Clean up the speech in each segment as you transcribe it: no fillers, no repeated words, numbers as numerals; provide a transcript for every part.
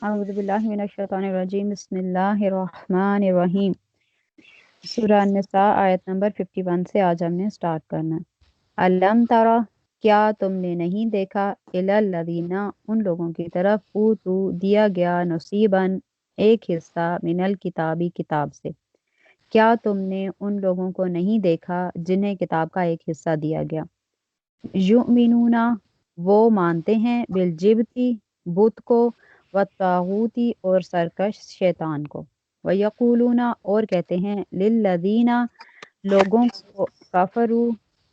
اعوذ باللہ من الشیطان الرجیم بسم اللہ الرحمن الرحیم۔ سورہ النساء آیت نمبر 51 سے آج ہم نے سٹارٹ کرنا ہے۔ علم ترا، کیا تم نے نہیں دیکھا، الی الذین، ان لوگوں کی طرف، اوتو، دیا گیا، نصیباً، ایک حصہ، من الکتابی، کتاب سے۔ کیا تم نے ان لوگوں کو نہیں دیکھا جنہیں کتاب کا ایک حصہ دیا گیا؟ یؤمنون، وہ مانتے ہیں، بالجبتی، بت کو، والطاغوتی، اور سرکش شیطان کو، ویقولون، اور کہتے ہیں، للذین، لوگوں کو، کفروا،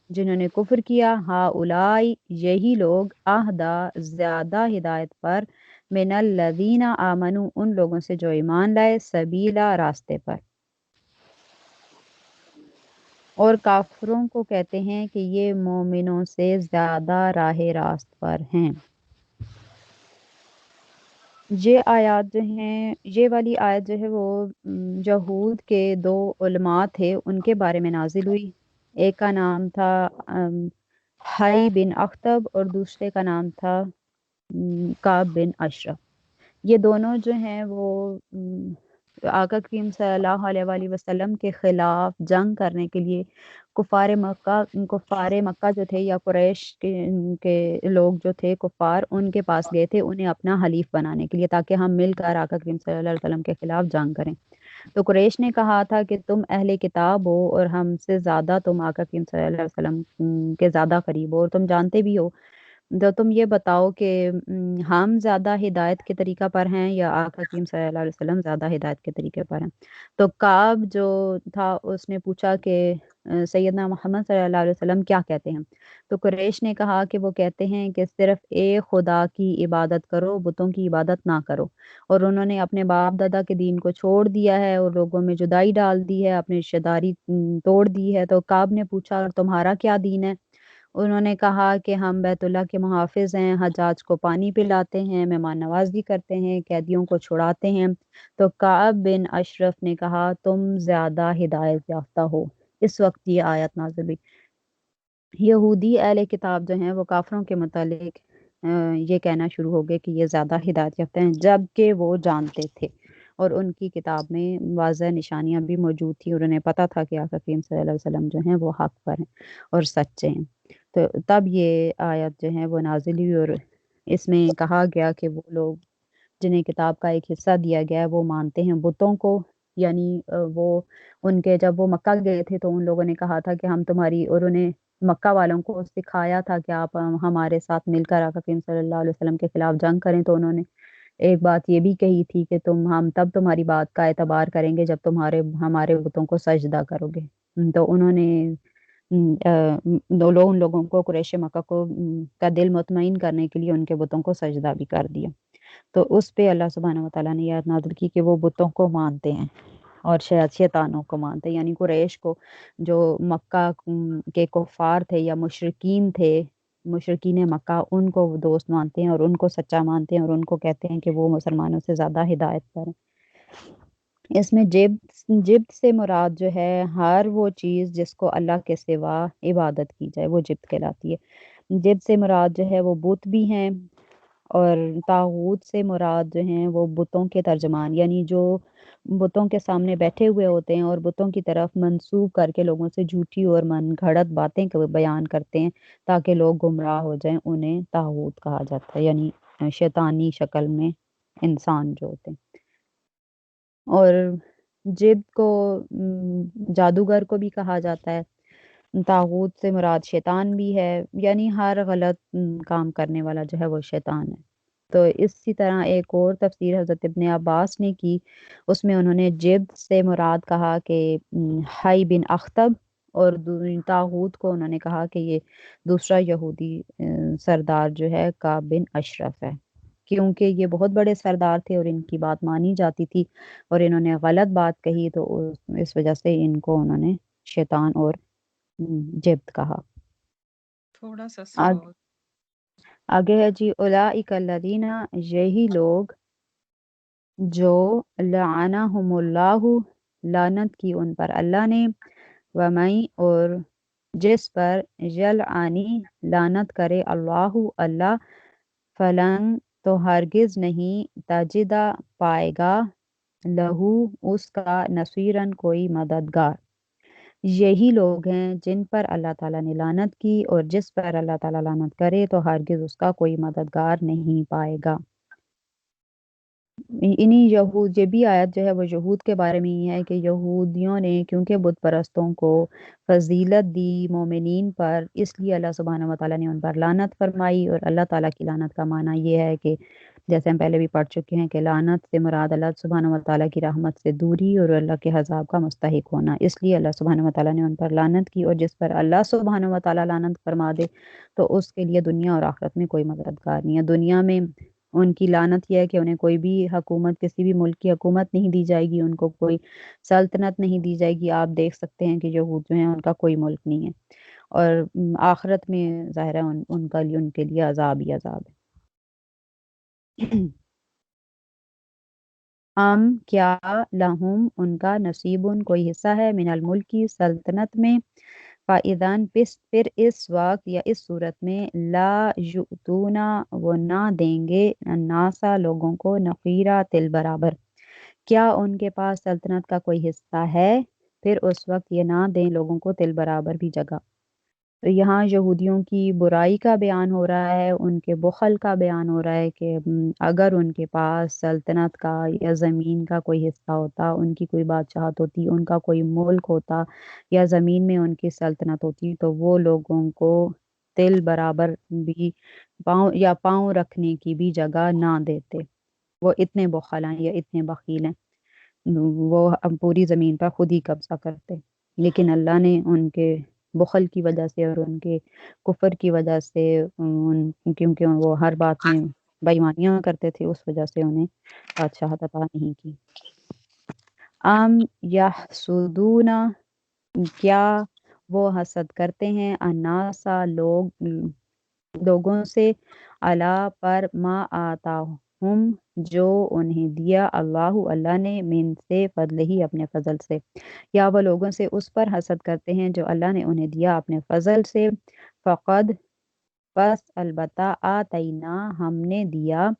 جنہوں نے کفر کیا، ہؤلاء، یہی لوگ، اہدی، زیادہ ہدایت پر، من الذین آمنوا، ان لوگوں سے جو ایمان لائے، سبیلا، راستے پر۔ اور کافروں کو کہتے ہیں کہ یہ مومنوں سے زیادہ راہ راست پر ہیں۔ یہ آیات جو ہیں، یہ والی آیت جو ہے وہ یہود کے دو علماء تھے، ان کے بارے میں نازل ہوئی۔ ایک کا نام تھا حی بن اخطب، اور دوسرے کا نام تھا کعب بن اشرف۔ یہ دونوں جو ہیں وہ آقا کریم صلی اللہ علیہ وآلہ وسلم کے خلاف جنگ کرنے کے لیے کفار مکہ جو تھے، یا قریش کے لوگ جو تھے کفار، ان کے پاس گئے تھے انہیں اپنا حلیف بنانے کے لیے، تاکہ ہم مل کر آقا کریم صلی اللہ علیہ وسلم کے خلاف جنگ کریں۔ تو قریش نے کہا تھا کہ تم اہل کتاب ہو اور ہم سے زیادہ تم آقا کریم صلی اللہ علیہ وسلم کے زیادہ قریب ہو، اور تم جانتے بھی ہو، تو تم یہ بتاؤ کہ ہم زیادہ ہدایت کے طریقہ پر ہیں یا آقا کریم صلی اللہ علیہ وسلم زیادہ ہدایت کے طریقے پر ہیں؟ تو کعب جو تھا اس نے پوچھا کہ سیدنا محمد صلی اللہ علیہ وسلم کیا کہتے ہیں؟ تو قریش نے کہا کہ وہ کہتے ہیں کہ صرف ایک خدا کی عبادت کرو، بتوں کی عبادت نہ کرو، اور انہوں نے اپنے باپ دادا کے دین کو چھوڑ دیا ہے اور لوگوں میں جدائی ڈال دی ہے، اپنی رشتہ داری توڑ دی ہے۔ تو کعب نے پوچھا اور تمہارا کیا دین ہے؟ انہوں نے کہا کہ ہم بیت اللہ کے محافظ ہیں، حجاج کو پانی پلاتے ہیں، مہمان نوازی کرتے ہیں، قیدیوں کو چھڑاتے ہیں۔ تو کعب بن اشرف نے کہا تم زیادہ ہدایت یافتہ ہو۔ اس وقت یہ آیت نازل ہوئی۔ یہودی اہل کتاب جو ہیں وہ کافروں کے متعلق یہ کہنا شروع ہو گئے کہ یہ زیادہ ہدایت یافتہ ہیں، جبکہ وہ جانتے تھے اور ان کی کتاب میں واضح نشانیاں بھی موجود تھیں، اور انہیں پتہ تھا کہ آقا کریم صلی اللہ علیہ وسلم جو ہیں وہ حق پر ہیں اور سچے ہیں۔ تو تب یہ آیت جو ہے وہ نازل ہوئی، اور اس میں کہا گیا کہ وہ لوگ جنہیں کتاب کا ایک حصہ دیا گیا ہے وہ مانتے ہیں بتوں کو، یعنی وہ ان کے جب وہ مکہ گئے تھے تو ان لوگوں نے کہا تھا کہ ہم تمہاری، اور انہیں مکہ والوں کو سکھایا تھا کہ آپ ہمارے ساتھ مل کر آقا کریم صلی اللہ علیہ وسلم کے خلاف جنگ کریں، تو انہوں نے ایک بات یہ بھی کہی تھی کہ ہم تب تمہاری بات کا اعتبار کریں گے جب ہمارے بتوں کو سجدہ کرو گے۔ تو انہوں نے ان لوگوں کو، قریش مکہ کو کا دل مطمئن کرنے کے لیے ان کے بتوں کو سجدہ بھی کر دیا۔ تو اس پہ اللہ سبحانہ وتعالیٰ نے یہ آیت نازل کی کہ وہ بتوں کو مانتے ہیں اور شیطانوں کو مانتے ہیں، یعنی قریش کو، جو مکہ کے کفار تھے یا مشرکین تھے، مشرکین مکہ، ان کو وہ دوست مانتے ہیں اور ان کو سچا مانتے ہیں، اور ان کو کہتے ہیں کہ وہ مسلمانوں سے زیادہ ہدایت پر ہیں۔ اس میں جبت سے مراد جو ہے ہر وہ چیز جس کو اللہ کے سوا عبادت کی جائے وہ جبت کہلاتی ہے۔ جبت سے مراد جو ہے وہ بت بھی ہیں، اور طاغوت سے مراد جو ہیں وہ بتوں کے ترجمان، یعنی جو بتوں کے سامنے بیٹھے ہوئے ہوتے ہیں اور بتوں کی طرف منسوب کر کے لوگوں سے جھوٹی اور من گھڑت باتیں بیان کرتے ہیں تاکہ لوگ گمراہ ہو جائیں، انہیں طاغوت کہا جاتا ہے، یعنی شیطانی شکل میں انسان جو ہوتے ہیں۔ اور جبت کو جادوگر کو بھی کہا جاتا ہے۔ طاغوت سے مراد شیطان بھی ہے، یعنی ہر غلط کام کرنے والا جو ہے وہ شیطان ہے۔ تو اسی طرح ایک اور تفسیر حضرت ابن عباس نے کی، اس میں انہوں نے جبت سے مراد کہا کہ حی بن اخطب، اور طاغوت کو انہوں نے کہا کہ یہ دوسرا یہودی سردار جو ہے کعب بن اشرف ہے، کیونکہ یہ بہت بڑے سردار تھے اور ان کی بات مانی جاتی تھی، اور انہوں نے غلط بات کہی تو اس وجہ سے ان کو انہوں نے شیطان اور جبت کہا۔ تھوڑا سا سلو۔ آگے ہے جی، اولئک الذین، یہی لوگ جو لعنہم اللہ، لعنت کی ان پر اللہ نے، ومن، اور جس پر یلعنی، لعنت کرے اللہ، اللہ، فلن تو ہرگز نہیں تجدہ پائے گا لہو اس کا نصیرن کوئی مددگار۔ یہی لوگ ہیں جن پر اللہ تعالیٰ نے لعنت کی، اور جس پر اللہ تعالیٰ لعنت کرے تو ہرگز اس کا کوئی مددگار نہیں پائے گا۔ انہی یہود، یہ بھی آیت جو ہے وہ یہود کے بارے میں ہی ہے کہ یہودیوں نے کیونکہ بت پرستوں کو فضیلت دی مومنین پر، اس لیے اللہ سبحانہ وتعالیٰ نے ان پر لعنت فرمائی۔ اور اللہ تعالیٰ کی لعنت کا معنی یہ ہے کہ جیسے ہم پہلے بھی پڑھ چکے ہیں کہ لعنت سے مراد اللہ سبحانہ وتعالیٰ کی رحمت سے دوری اور اللہ کے عذاب کا مستحق ہونا، اس لیے اللہ سبحانہ وتعالیٰ نے ان پر لعنت کی۔ اور جس پر اللہ سبحانہ وتعالیٰ لعنت فرما دے تو اس کے لیے دنیا اور آخرت میں کوئی مددگار نہیں ہے۔ دنیا میں ان کی لعنت یہ ہے کہ انہیں کوئی بھی حکومت، کسی بھی ملک کی حکومت نہیں دی جائے گی، ان کو کوئی سلطنت نہیں دی جائے گی۔ آپ دیکھ سکتے ہیں کہ یہود جو ہیں ان کا کوئی ملک نہیں ہے، اور آخرت میں ظاہر ہے ان کے لیے عذاب ہی عذاب ہے۔ کیا لہم ان کا نصیب کوئی حصہ ہے من الملک کی سلطنت میں، فَإِذَن پھر اس وقت یا اس صورت میں لا یؤتونا وہ نہ دیں گے الناسا لوگوں کو نقیرہ تل برابر۔ کیا ان کے پاس سلطنت کا کوئی حصہ ہے؟ پھر اس وقت یہ نہ دیں لوگوں کو تل برابر بھی جگہ۔ تو یہاں یہودیوں کی برائی کا بیان ہو رہا ہے، ان کے بخل کا بیان ہو رہا ہے کہ اگر ان کے پاس سلطنت کا یا زمین کا کوئی حصہ ہوتا، ان کی کوئی بادشاہت ہوتی، ان کا کوئی ملک ہوتا یا زمین میں ان کی سلطنت ہوتی، تو وہ لوگوں کو تل برابر بھی پاؤں رکھنے کی بھی جگہ نہ دیتے۔ وہ اتنے بخل ہیں یا اتنے بخیل ہیں، وہ پوری زمین پر خود ہی قبضہ کرتے، لیکن اللہ نے ان کے بخل کی وجہ سے اور ان کے کفر کی وجہ سے کیونکہ وہ ہر بات میں بے ایمانیاں کرتے تھے، اس وجہ سے انہیں بادشاہت عطا نہیں کی۔ یحسدون کیا وہ حسد کرتے ہیں الناسا لوگوں سے اللہ پر ما آتاہم جو انہیں دیا اللہ نے من سے فضل ہی اپنے فضل سے، یا وہ لوگوں سے اس پر حسد کرتے ہیں جو اللہ نے انہیں دیا اپنے فضل سے۔ فقد پس البتہ آتینا ہم نے دیا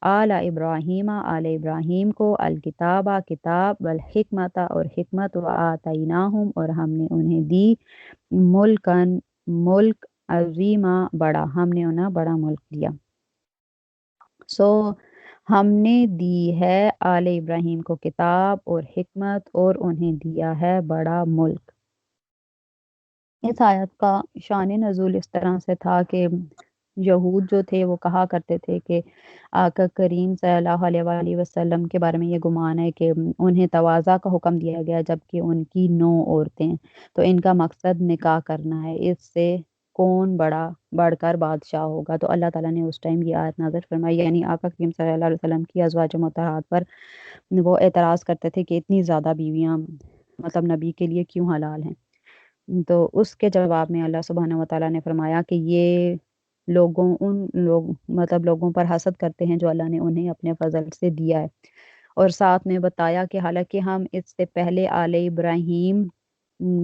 آل ابراہیم کو الکتاب کتاب والحکمت اور حکمت، و آتیناہم اور ہم نے انہیں دی ملک عظیمہ بڑا، ہم نے انہیں بڑا ملک دیا۔ ہم نے دی ہے آل ابراہیم کو کتاب اور حکمت اور انہیں دیا ہے بڑا ملک۔ اس آیت کا شان نزول اس طرح سے تھا کہ یہود جو تھے وہ کہا کرتے تھے کہ آقا کریم صلی اللہ علیہ وآلہ وسلم کے بارے میں یہ گمان ہے کہ انہیں تواضع کا حکم دیا گیا جبکہ ان کی 9 عورتیں، تو ان کا مقصد نکاح کرنا ہے، اس سے کون بڑھ کر بادشاہ ہوگا۔ تو اللہ تعالیٰ نے اس ٹائم یہ آیت نازل فرمائی، یعنی آقا کریم صلی اللہ علیہ وسلم کی ازواج مطہرات پر وہ اعتراض کرتے تھے کہ اتنی زیادہ بیویاں مطلب نبی کے لیے کیوں حلال ہیں۔ تو اس کے جواب میں اللہ سبحانہ وتعالیٰ نے فرمایا کہ یہ لوگوں پر حسد کرتے ہیں جو اللہ نے انہیں اپنے فضل سے دیا ہے، اور ساتھ میں بتایا کہ حالانکہ ہم اس سے پہلے آل ابراہیم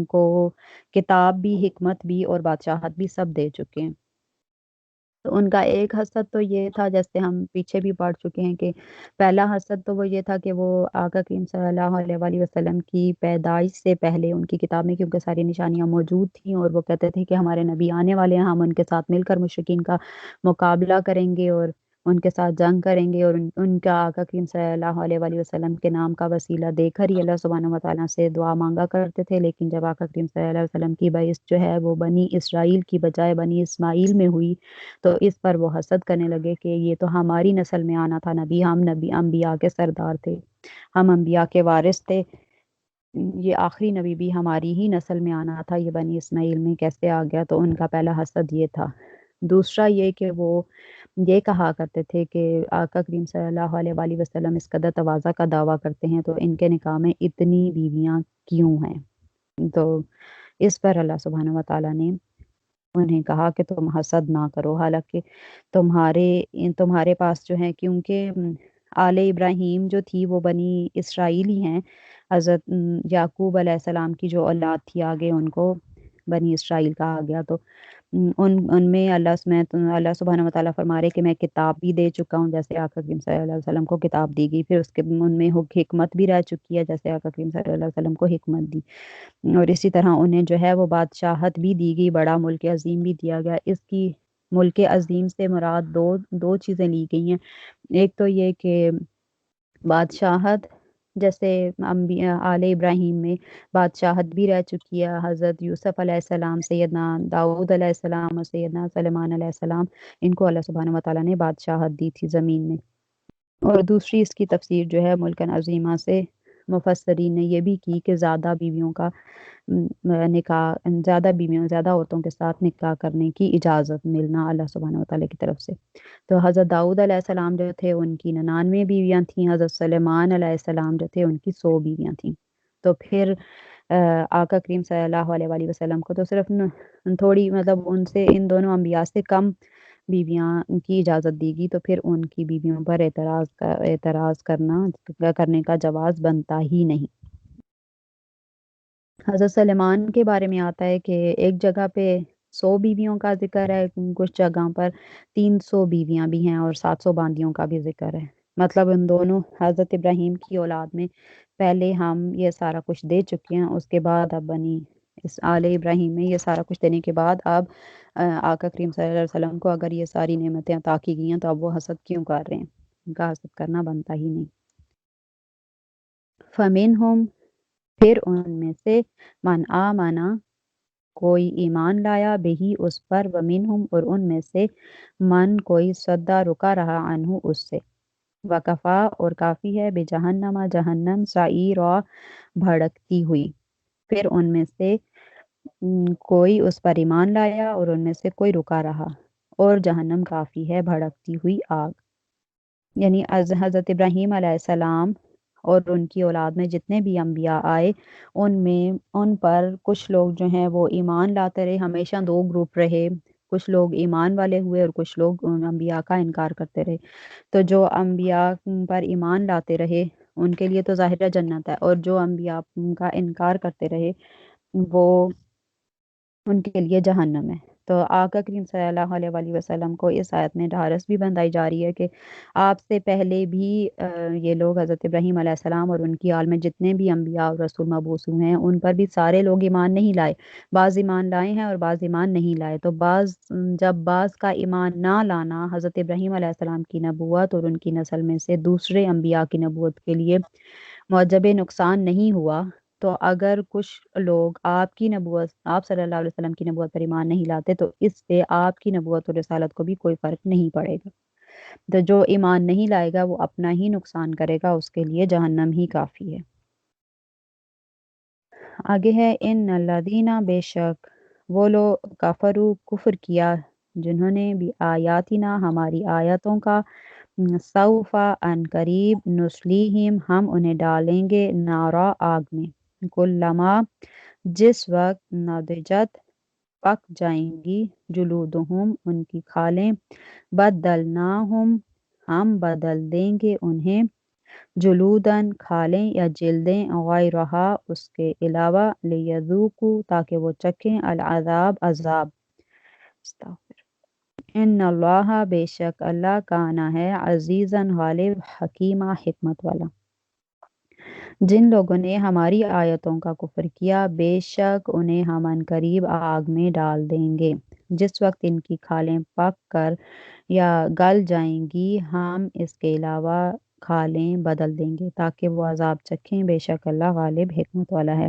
کو کتاب بھی، حکمت بھی اور بادشاہت بھی سب دے چکے ہیں۔ تو ان کا ایک حسد تو یہ تھا، جیسے ہم پیچھے بھی پڑھ چکے ہیں کہ پہلا حسد تو وہ یہ تھا کہ وہ آقا کریم صلی اللہ علیہ وآلہ وسلم کی پیدائش سے پہلے ان کی کتاب میں کیونکہ ساری نشانیاں موجود تھیں، اور وہ کہتے تھے کہ ہمارے نبی آنے والے ہیں، ہم ان کے ساتھ مل کر مشرکین کا مقابلہ کریں گے اور ان کے ساتھ جنگ کریں گے، اور ان کا آقا کریم صلی اللہ علیہ وآلہ وسلم کے نام کا وسیلہ دے کر ہی اللہ سبحانہ وتعالیٰ سے دعا مانگا کرتے تھے۔ لیکن جب آقا کریم صلی اللہ علیہ وسلم کی بعثت جو ہے وہ بنی اسرائیل کی بجائے بنی اسماعیل میں ہوئی، تو اس پر وہ حسد کرنے لگے کہ یہ تو ہماری نسل میں آنا تھا نبی، ہم نبی انبیاء کے سردار تھے، ہم انبیاء کے وارث تھے، یہ آخری نبی بھی ہماری ہی نسل میں آنا تھا، یہ بنی اسماعیل میں کیسے آ گیا؟ تو ان کا پہلا حسد یہ تھا۔ دوسرا یہ کہ وہ یہ کہا کرتے تھے کہ آقا کریم صلی اللہ علیہ وآلہ وسلم اس قدر تواضع کا دعویٰ کرتے ہیں تو ان کے نکاح میں اتنی بیویاں کیوں ہیں؟ تو اس پر اللہ سبحانہ وتعالیٰ نے انہیں کہا کہ تم حسد نہ کرو، حالانکہ تمہارے پاس جو ہے، کیونکہ آل ابراہیم جو تھی وہ بنی اسرائیل ہی ہیں، حضرت یعقوب علیہ السلام کی جو اولاد تھی آگے ان کو بنی اسرائیل کہا گیا، تو ان میں اللہ سبحانہ و تعالیٰ فرما رہے کہ میں کتاب بھی دے چکا ہوں، جیسے آقا کریم صلی اللہ علیہ وسلم کو کتاب دی گئی، پھر اس کے ان میں حکمت بھی رہ چکی ہے، جیسے آقا کریم صلی اللہ علیہ وسلم کو حکمت دی، اور اسی طرح انہیں جو ہے وہ بادشاہت بھی دی گئی، بڑا ملک عظیم بھی دیا گیا۔ اس کی ملک عظیم سے مراد دو چیزیں لی گئی ہیں۔ ایک تو یہ کہ بادشاہت، جیسے آل ابراہیم میں بادشاہت بھی رہ چکی ہے، حضرت یوسف علیہ السلام، سیدنا داؤد علیہ السلام اور سیدنا سلیمان علیہ السلام، ان کو اللہ سبحانہ و تعالیٰ نے بادشاہت دی تھی زمین میں۔ اور دوسری اس کی تفسیر جو ہے ملکن عظیمہ سے مفسرین نے یہ بھی کی کہ زیادہ بیویوں کا نکاح، زیادہ عورتوں کے ساتھ نکاح کرنے کی اجازت ملنا اللہ سبحانہ و تعالیٰ کی طرف سے۔ تو حضرت داؤد علیہ السلام جو تھے ان کی 99 بیویاں تھیں، حضرت سلیمان علیہ السلام جو تھے ان کی 100 بیویاں تھیں۔ تو پھر آقا کریم صلی اللہ علیہ وآلہ وسلم کو تو صرف تھوڑی، مطلب ان سے، ان دونوں انبیاء سے کم بیویاں کی اجازت دی گئی، تو پھر ان کی بیویوں پر اعتراض کرنے کا جواز بنتا ہی نہیں۔ حضرت سلیمان کے بارے میں آتا ہے کہ ایک جگہ پہ 100 بیویوں کا ذکر ہے، کچھ جگہوں پر 300 بیویاں بھی ہیں اور 700 باندیوں کا بھی ذکر ہے۔ مطلب ان دونوں حضرت ابراہیم کی اولاد میں پہلے ہم یہ سارا کچھ دے چکے ہیں، اس کے بعد اب اس آل ابراہیم میں یہ سارا کچھ دینے کے بعد اب آقا کریم صلی اللہ علیہ وسلم کو اگر یہ ساری نعمتیں عطا کی گئی ہیں تو اب وہ حسد کیوں کر رہے ہیں؟ ان کا حسد کرنا بنتا ہی نہیں۔ فَمِنْهُمْ، پھر ان میں سے، من آمنا، کوئی ایمان لایا، بہی اس پر، ومنہم، اور ان میں سے، من کوئی، صدا رکا رہا، عنہ اس سے، وکفا اور کافی ہے، بجہنم جہنم، سعیرا بھڑکتی ہوئی۔ پھر ان میں سے کوئی اس پر ایمان لایا اور ان میں سے کوئی رکا رہا، اور جہنم کافی ہے، بھڑکتی ہوئی آگ۔ یعنی حضرت ابراہیم علیہ السلام اور ان کی اولاد میں جتنے بھی انبیاء آئے، ان پر کچھ لوگ جو ہیں وہ ایمان لاتے رہے، ہمیشہ 2 گروپ رہے، کچھ لوگ ایمان والے ہوئے اور کچھ لوگ انبیاء کا انکار کرتے رہے۔ تو جو انبیاء پر ایمان لاتے رہے ان کے لیے تو ظاہر جنت ہے، اور جو انبیاء کا انکار کرتے رہے وہ ان کے لیے جہنم ہے۔ تو آقا کریم صلی اللہ علیہ وآلہ وسلم کو اس آیت میں ڈھارس بھی بندائی جا رہی ہے کہ آپ سے پہلے بھی یہ لوگ، حضرت ابراہیم علیہ السلام اور ان کی آل میں جتنے بھی انبیاء اور رسول مبعوث ہوئے ہیں، ان پر بھی سارے لوگ ایمان نہیں لائے، بعض ایمان لائے ہیں اور بعض ایمان نہیں لائے۔ تو جب بعض کا ایمان نہ لانا حضرت ابراہیم علیہ السلام کی نبوت اور ان کی نسل میں سے دوسرے انبیاء کی نبوت کے لیے موجب نقصان نہیں ہوا، تو اگر کچھ لوگ آپ کی نبوت، آپ صلی اللہ علیہ وسلم کی نبوت پر ایمان نہیں لاتے، تو اس سے آپ کی نبوت اور رسالت کو بھی کوئی فرق نہیں پڑے گا۔ تو جو ایمان نہیں لائے گا وہ اپنا ہی نقصان کرے گا، اس کے لیے جہنم ہی کافی ہے۔ آگے ہے، ان الذین، بے شک وہ لوگ، کفروا، کفر کیا، جنہوں نے بھی آیاتنا، ہماری آیتوں کا، سوف، ان قریب، نسلیہم، ہم انہیں ڈالیں گے، نارا، آگ میں، کلما، جس وقت، نضجت، پک جائیں گی، جلودہم، ان کی کھالیں، بدلناہم، ہم بدل دیں گے انہیں، جلودن، کھالیں یا جلدیں، غیرہا، اس کے علاوہ، لیذوقوا، تاکہ وہ چکھیں، العذاب، عذاب۔ استغفر۔ ان اللہ، بے شک اللہ، کانا ہے، عزیزاً، غالب، حکیمہ، حکمت والا۔ جن لوگوں نے ہماری آیتوں کا کفر کیا، بے شک انہیں ہم عنقریب آگ میں ڈال دیں گے، جس وقت ان کی کھالیں پک کر یا گل جائیں گی، ہم اس کے علاوہ کھالیں بدل دیں گے تاکہ وہ عذاب چکھیں، بے شک اللہ غالب، حکمت والا ہے۔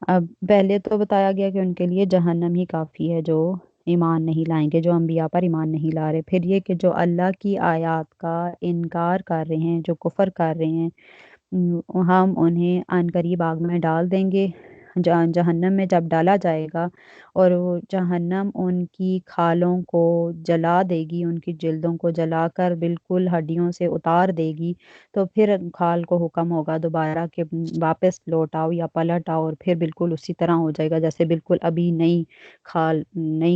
اب پہلے تو بتایا گیا کہ ان کے لیے جہنم ہی کافی ہے جو ایمان نہیں لائیں گے، جو انبیاء پر ایمان نہیں لا رہے۔ پھر یہ کہ جو اللہ کی آیات کا انکار کر رہے ہیں، جو کفر کر رہے ہیں، ہم انہیں عن قریب آگ میں ڈال دیں گے، جہنم میں جب ڈالا جائے گا اور وہ جہنم ان کی کھالوں کو جلا دے گی، ان کی جلدوں کو جلا کر بالکل ہڈیوں سے اتار دے گی، تو پھر کھال کو حکم ہوگا دوبارہ کہ واپس لوٹ آؤ یا پلٹ آؤ، اور پھر بالکل اسی طرح ہو جائے گا جیسے بالکل ابھی نئی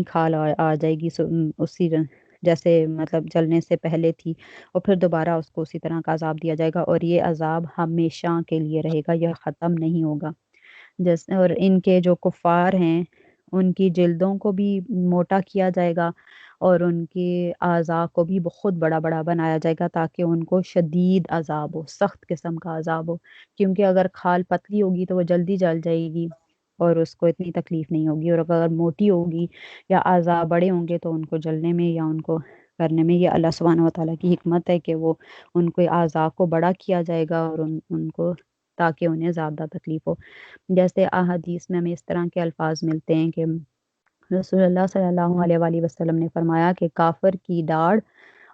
کھال آ جائے گی، اسی جیسے مطلب جلنے سے پہلے تھی، اور پھر دوبارہ اس کو اسی طرح کا عذاب دیا جائے گا، اور یہ عذاب ہمیشہ کے لیے رہے گا، یہ ختم نہیں ہوگا۔ جیسے اور ان کے جو کفار ہیں ان کی جلدوں کو بھی موٹا کیا جائے گا اور ان کے اعضاء کو بھی بہت بڑا بڑا بنایا جائے گا تاکہ ان کو شدید عذاب ہو، سخت قسم کا عذاب ہو، کیونکہ اگر کھال پتلی ہوگی تو وہ جلدی جل جائے گی اور اس کو اتنی تکلیف نہیں ہوگی، اور اگر موٹی ہوگی یا اعضاء بڑے ہوں گے تو ان کو جلنے میں یا ان کو کرنے میں، یہ اللہ سبحانہ و تعالیٰ کی حکمت ہے کہ وہ ان کو اعضاء کو بڑا کیا جائے گا اور ان کو تاکہ انہیں زیادہ تکلیف ہو۔ جیسے احادیث میں ہمیں اس طرح کے الفاظ ملتے ہیں کہ رسول اللہ صلی اللہ علیہ وآلہ وسلم نے فرمایا کہ کافر کی داڑھ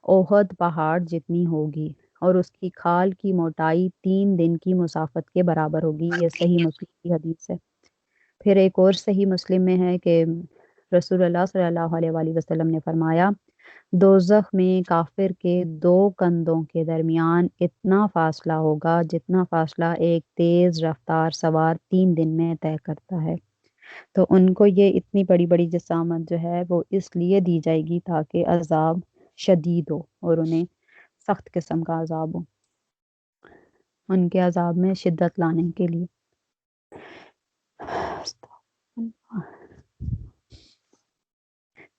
احد پہاڑ جتنی ہوگی اور اس کی کھال کی موٹائی 3 دن کی مسافت کے برابر ہوگی، یہ صحیح مسلم کی حدیث ہے۔ پھر ایک اور صحیح مسلم میں ہے کہ رسول اللہ صلی اللہ علیہ وآلہ وسلم نے فرمایا دوزخ میں کافر کے 2 کندھوں کے درمیان اتنا فاصلہ ہوگا جتنا فاصلہ ایک تیز رفتار سوار 3 دن میں طے کرتا ہے۔ تو ان کو یہ اتنی بڑی بڑی جسامت جو ہے وہ اس لیے دی جائے گی تاکہ عذاب شدید ہو اور انہیں سخت قسم کا عذاب ہو، ان کے عذاب میں شدت لانے کے لیے۔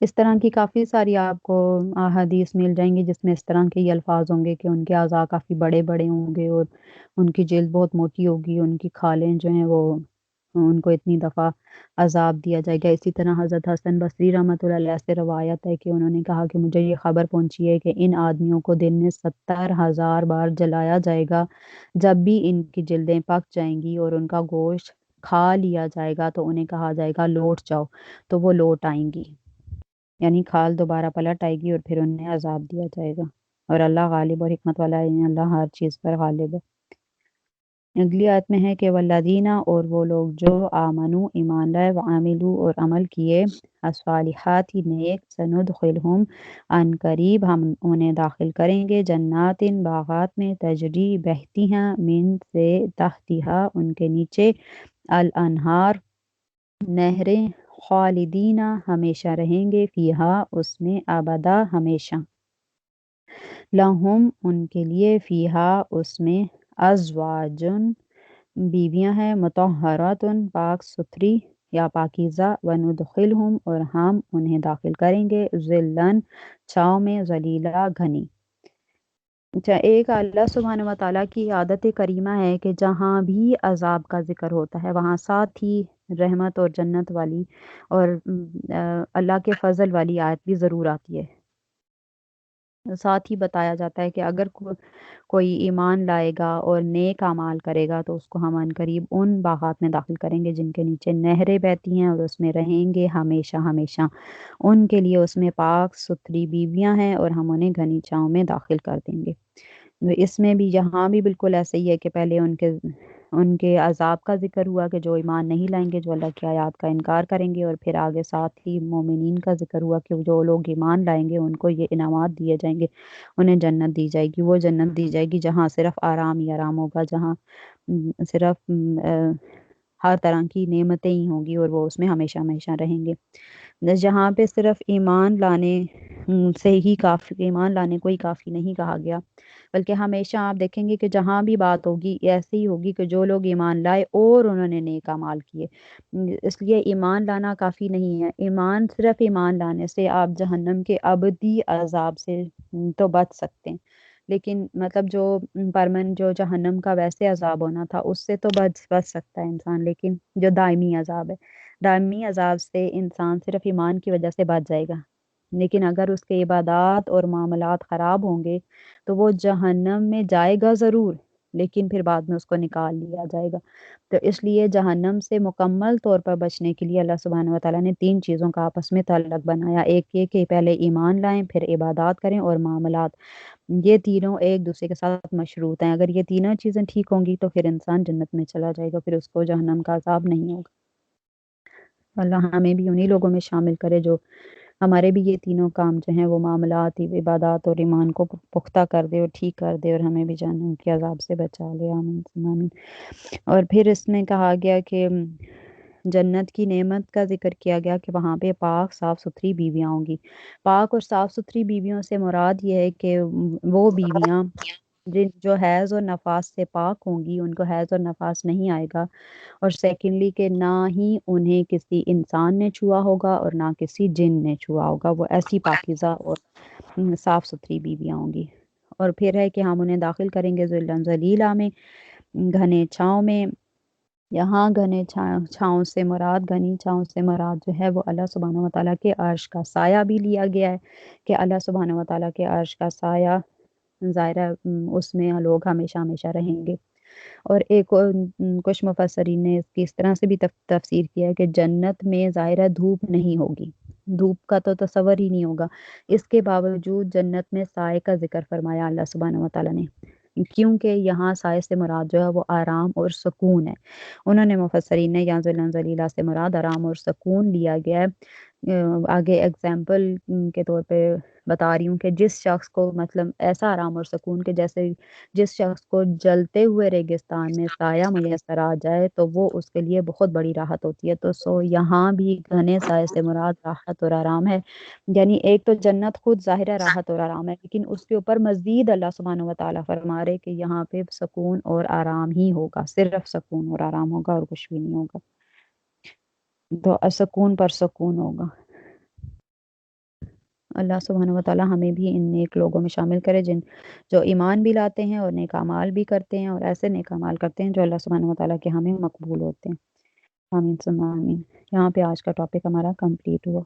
اس طرح کی کافی ساری آپ کو احادیث مل جائیں گی جس میں اس طرح کے یہ الفاظ ہوں گے کہ ان کے اعضاء کافی بڑے بڑے ہوں گے اور ان کی جلد بہت موٹی ہوگی، ان کی کھالیں جو ہیں وہ ان کو اتنی دفعہ عذاب دیا جائے گا۔ اسی طرح حضرت حسن بصری رحمۃ اللہ علیہ سے روایت ہے کہ انہوں نے کہا کہ مجھے یہ خبر پہنچی ہے کہ ان آدمیوں کو دن میں 70,000 بار جلایا جائے گا، جب بھی ان کی جلدیں پک جائیں گی اور ان کا گوشت کھا لیا جائے گا تو انہیں کہا جائے گا لوٹ جاؤ، تو وہ لوٹ آئیں گی، یعنی کھال دوبارہ پلٹ آئے گی اور پھر انہیں عذاب دیا جائے گا، اور اللہ غالب اور حکمت والا ہے، اللہ ہر چیز پر غالب ہے۔ اگلی آیت میں ہے کہ والذین، اور وہ لوگ جو آمنو ایمان لائے، وعاملو اور عمل کیے، الصالحات نیک، سندخلہم ان قریب ہم انہیں داخل کریں گے، جنات باغات میں، تجری بہتی ہیں، من سے تحتہا ان کے نیچے، الانہار نہریں، خالدین ہمیشہ رہیں گے، فیہا اس میں، ابدا ہمیشہ، لہم ان کے لیے، فیہا اس میں، ازواجن بیویاں ہیں، مطہراتن پاک ستھری یا پاکیزہ، وندخلہم اور ہم انہیں داخل کریں گے، ذلن چھاؤں میں، ظلیلا گھنی۔ اچھا، ایک اللہ سبحانہ و تعالیٰ کی عادت کریمہ ہے کہ جہاں بھی عذاب کا ذکر ہوتا ہے وہاں ساتھ ہی رحمت اور جنت والی اور اللہ کے فضل والی آیت بھی ضرور آتی ہے، ساتھ ہی بتایا جاتا ہے کہ اگر کوئی ایمان لائے گا اور نیک اعمال کرے گا تو اس کو ہم عن قریب ان باغات میں داخل کریں گے جن کے نیچے نہریں بہتی ہیں اور اس میں رہیں گے ہمیشہ ہمیشہ، ان کے لیے اس میں پاک ستھری بیویاں ہیں اور ہم انہیں گھنی چھاؤں میں داخل کر دیں گے۔ اس میں بھی یہاں بھی بالکل ایسے ہی ہے کہ پہلے ان کے عذاب کا ذکر ہوا کہ جو ایمان نہیں لائیں گے، جو اللہ کی آیات کا انکار کریں گے، اور پھر آگے ساتھ ہی مومنین کا ذکر ہوا کہ جو لوگ ایمان لائیں گے ان کو یہ انعامات دیے جائیں گے، انہیں جنت دی جائے گی، وہ جنت دی جائے گی جہاں صرف آرام ہی آرام ہوگا، جہاں صرف ہر طرح کی نعمتیں ہی ہوں گی اور وہ اس میں ہمیشہ ہمیشہ رہیں گے۔ جہاں پہ صرف ایمان لانے سے ہی کافی، ایمان لانے کو ہی کافی نہیں کہا گیا، بلکہ ہمیشہ آپ دیکھیں گے کہ جہاں بھی بات ہوگی ایسے ہی ہوگی کہ جو لوگ ایمان لائے اور انہوں نے نیک اعمال کیے، اس لیے ایمان لانا کافی نہیں ہے، صرف ایمان لانے سے آپ جہنم کے ابدی عذاب سے تو بچ سکتے ہیں، لیکن مطلب جو جو جہنم کا ویسے عذاب ہونا تھا اس سے تو بچ سکتا ہے انسان، لیکن جو دائمی عذاب ہے، دائمی عذاب سے انسان صرف ایمان کی وجہ سے بچ جائے گا، لیکن اگر اس کے عبادات اور معاملات خراب ہوں گے تو وہ جہنم میں جائے گا ضرور، لیکن پھر بعد میں اس کو نکال لیا جائے گا۔ تو اس لیے جہنم سے مکمل طور پر بچنے کے لیے اللہ سبحانہ و تعالیٰ نے 3 چیزوں کا آپس میں تعلق بنایا، ایک یہ کہ پہلے ایمان لائیں، پھر عبادات کریں اور معاملات، یہ تینوں ایک دوسرے کے ساتھ مشروط ہیں، اگر یہ تینوں چیزیں ٹھیک ہوں گی تو پھر انسان جنت میں چلا جائے گا، پھر اس کو جہنم کا عذاب نہیں ہوگا۔ اللہ ہمیں بھی انہی لوگوں میں شامل کرے جو ہمارے بھی یہ تینوں کام جو ہیں وہ معاملات، عبادات اور ایمان کو پختہ کر دے اور ٹھیک کر دے اور ہمیں بھی جہنم کے عذاب سے بچا لے، آمین ثم آمین۔ اور پھر اس میں کہا گیا کہ جنت کی نعمت کا ذکر کیا گیا کہ وہاں پہ پاک صاف ستھری بیویاں ہوں گی۔ پاک اور صاف ستھری بیویوں سے مراد یہ ہے کہ وہ بیویاں جن جو حیض اور نفاس سے پاک ہوں گی ان کو حیض اور نفاس نہیں آئے گا، اور سیکنڈلی کہ نہ ہی انہیں کسی انسان نے چھوا ہوگا اور نہ کسی جن نے چھوا ہوگا، وہ ایسی پاکیزہ اور صاف ستھری بیویاں ہوں گی۔ اور پھر ہے کہ ہم انہیں داخل کریں گے ذلًا ذلیلا میں، گھنے چھاؤں میں۔ یہاں گھنے چھاؤں سے مراد، گھنی چھاؤں سے مراد جو ہے وہ اللہ سبحانہ و تعالیٰ کے عرش کا سایہ بھی لیا گیا ہے، کہ اللہ سبحانہ و تعالیٰ کے عرش کا سایہ ظاہرہ اس میں لوگ ہمیشہ ہمیشہ رہیں گے۔ اور ایک اور کچھ مفسرین نے اس کی اس طرح سے بھی تفسیر کیا ہے کہ جنت میں ظاہرہ دھوپ نہیں ہوگی، دھوپ کا تو تصور ہی نہیں ہوگا، اس کے باوجود جنت میں سائے کا ذکر فرمایا اللہ سبحانہ و تعالیٰ نے، کیونکہ یہاں سائے سے مراد جو ہے وہ آرام اور سکون ہے۔ انہوں نے مفسرین نے یہاں ذلًا ذلیلا سے مراد آرام اور سکون لیا گیا ہے۔ آگے اگزامپل کے طور پہ بتا رہی ہوں کہ جس شخص کو مطلب ایسا آرام اور سکون کہ جیسے جس شخص کو جلتے ہوئے ریگستان میں سایہ میسر آ جائے تو وہ اس کے لیے بہت بڑی راحت ہوتی ہے، تو یہاں بھی گھنے سائے سے مراد راحت اور آرام ہے۔ یعنی ایک تو جنت خود ظاہر راحت اور آرام ہے، لیکن اس کے اوپر مزید اللہ سبحانہ و تعالیٰ فرما رہے کہ یہاں پہ سکون اور آرام ہی ہوگا، صرف سکون اور آرام ہوگا اور کچھ بھی نہیں ہوگا، تو سکون پر سکون ہوگا۔ اللہ سبحانہ و تعالیٰ ہمیں بھی ان نیک لوگوں میں شامل کرے جو ایمان بھی لاتے ہیں اور نیک اعمال بھی کرتے ہیں، اور ایسے نیک اعمال کرتے ہیں جو اللہ سبحانہ و تعالیٰ کے ہمیں مقبول ہوتے ہیں۔ آمین ثم آمین۔ یہاں پہ آج کا ٹاپک ہمارا کمپلیٹ ہوا۔